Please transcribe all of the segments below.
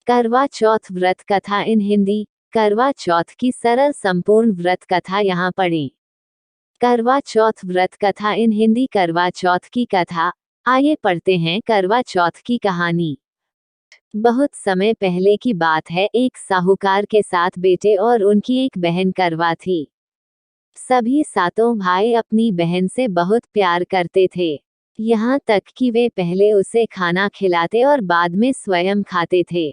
करवा चौथ व्रत कथा इन हिंदी। करवा चौथ की सरल संपूर्ण व्रत कथा यहाँ पढ़ें। करवा चौथ व्रत कथा इन हिंदी। करवा चौथ की कथा। आइए पढ़ते हैं करवा चौथ की कहानी। बहुत समय पहले की बात है, एक साहूकार के 7 बेटे और उनकी एक बहन करवा थी। सभी 7 भाई अपनी बहन से बहुत प्यार करते थे, यहाँ तक कि वे पहले उसे खाना खिलाते और बाद में स्वयं खाते थे।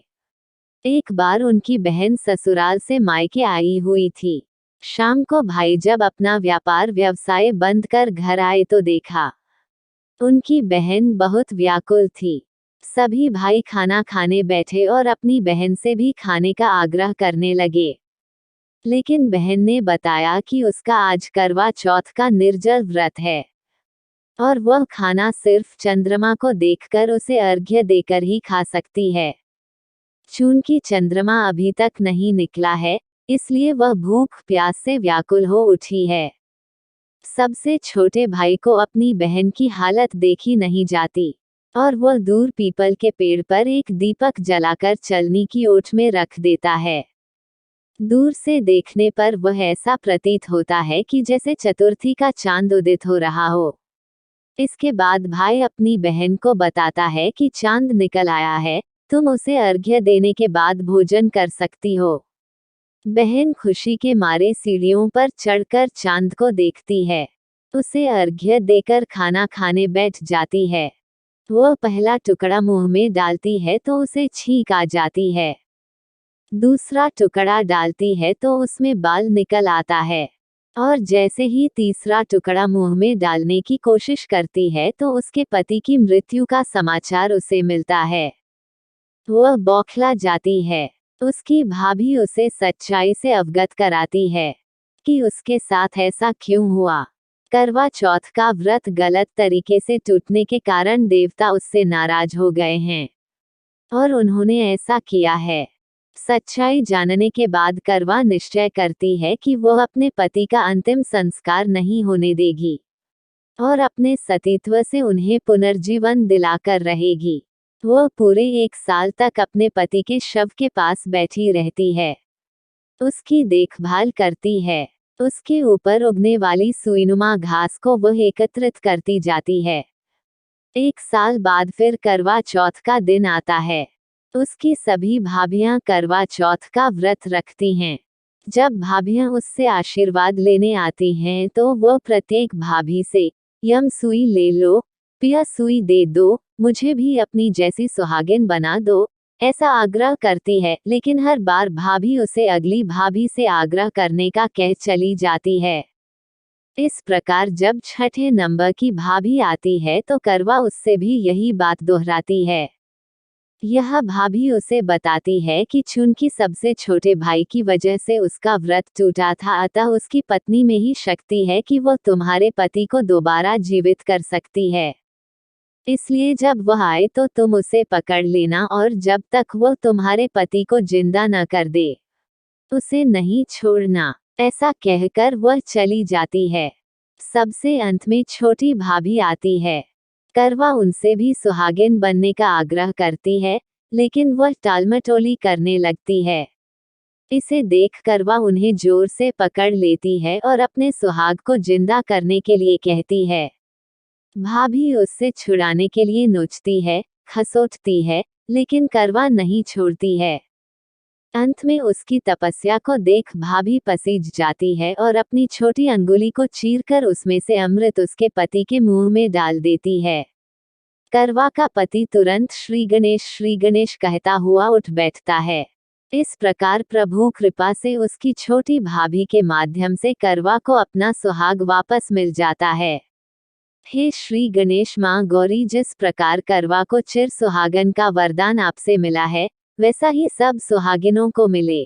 एक बार उनकी बहन ससुराल से मायके आई हुई थी। शाम को भाई जब अपना व्यापार व्यवसाय बंद कर घर आए तो देखा उनकी बहन बहुत व्याकुल थी। सभी भाई खाना खाने बैठे और अपनी बहन से भी खाने का आग्रह करने लगे, लेकिन बहन ने बताया कि उसका आज करवा चौथ का निर्जल व्रत है और वह खाना सिर्फ चंद्रमा को देखकर उसे अर्घ्य देकर ही खा सकती है। चूंकि चंद्रमा अभी तक नहीं निकला है, इसलिए वह भूख प्यास से व्याकुल हो उठी है। सबसे छोटे भाई को अपनी बहन की हालत देखी नहीं जाती और वह दूर पीपल के पेड़ पर एक दीपक जलाकर चलनी की ओट में रख देता है। दूर से देखने पर वह ऐसा प्रतीत होता है कि जैसे चतुर्थी का चांद उदित हो रहा हो। इसके बाद भाई अपनी बहन को बताता है कि चांद निकल आया है, तुम उसे अर्घ्य देने के बाद भोजन कर सकती हो। बहन खुशी के मारे सीढ़ियों पर चढ़कर चांद को देखती है, उसे अर्घ्य देकर खाना खाने बैठ जाती है। वह पहला टुकड़ा मुंह में डालती है तो उसे छींक आ जाती है। दूसरा टुकड़ा डालती है तो उसमें बाल निकल आता है और जैसे ही तीसरा टुकड़ा मुंह में डालने की कोशिश करती है तो उसके पति की मृत्यु का समाचार उसे मिलता है। वह बौखला जाती है। उसकी भाभी उसे सच्चाई से अवगत कराती है कि उसके साथ ऐसा क्यों हुआ। करवा चौथ का व्रत गलत तरीके से टूटने के कारण देवता उससे नाराज हो गए हैं और उन्होंने ऐसा किया है। सच्चाई जानने के बाद करवा निश्चय करती है कि वह अपने पति का अंतिम संस्कार नहीं होने देगी और अपने सतीत्व से उन्हें पुनर्जीवन दिलाकर रहेगी। वह पूरे 1 साल तक अपने पति के शव के पास बैठी रहती है, उसकी देखभाल करती है। उसके ऊपर उगने वाली सुईनुमा घास को वह एकत्रित करती जाती है। 1 साल बाद फिर करवा चौथ का दिन आता है। उसकी सभी भाभियां करवा चौथ का व्रत रखती हैं। जब भाभियां उससे आशीर्वाद लेने आती हैं तो वह प्रत्येक भाभी से यम सुई ले लो, पिया सुई दे दो, मुझे भी अपनी जैसी सुहागिन बना दो, ऐसा आग्रह करती है। लेकिन हर बार भाभी उसे अगली भाभी से आग्रह करने का कह चली जाती है। इस प्रकार जब 6ठे नंबर की भाभी आती है तो करवा उससे भी यही बात दोहराती है। यह भाभी उसे बताती है कि चूंकि सबसे छोटे भाई की वजह से उसका व्रत टूटा था, अतः उसकी पत्नी में ही शक्ति है कि वह तुम्हारे पति को दोबारा जीवित कर सकती है। इसलिए जब वह आए तो तुम उसे पकड़ लेना और जब तक वह तुम्हारे पति को जिंदा न कर दे, उसे नहीं छोड़ना। ऐसा कहकर वह चली जाती है। सबसे अंत में छोटी भाभी आती है। करवा उनसे भी सुहागिन बनने का आग्रह करती है, लेकिन वह टालमटोली करने लगती है। इसे देख करवा उन्हें जोर से पकड़ लेती है और अपने सुहाग को जिंदा करने के लिए कहती है। भाभी उससे छुड़ाने के लिए नोचती है, खसोटती है, लेकिन करवा नहीं छोड़ती है। अंत में उसकी तपस्या को देख भाभी पसीज जाती है और अपनी छोटी अंगुली को चीरकर उसमें से अमृत उसके पति के मुंह में डाल देती है। करवा का पति तुरंत श्री गणेश कहता हुआ उठ बैठता है। इस प्रकार प्रभु कृपा से उसकी छोटी भाभी के माध्यम से करवा को अपना सुहाग वापस मिल जाता है। हे श्री गणेश माँ गौरी, जिस प्रकार करवा को चिर सुहागन का वरदान आपसे मिला है, वैसा ही सब सुहागिनों को मिले।